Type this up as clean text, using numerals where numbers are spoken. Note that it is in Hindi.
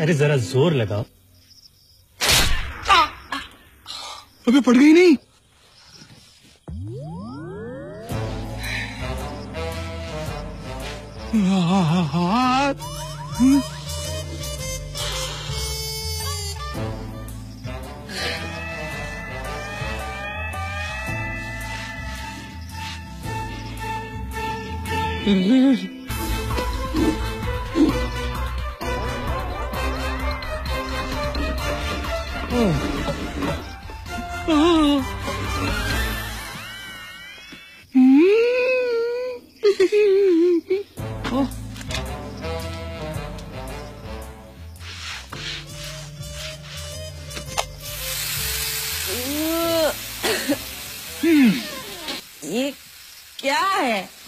अरे जरा जोर लगाओ। अबे पड़ गई नहीं। ये क्या है?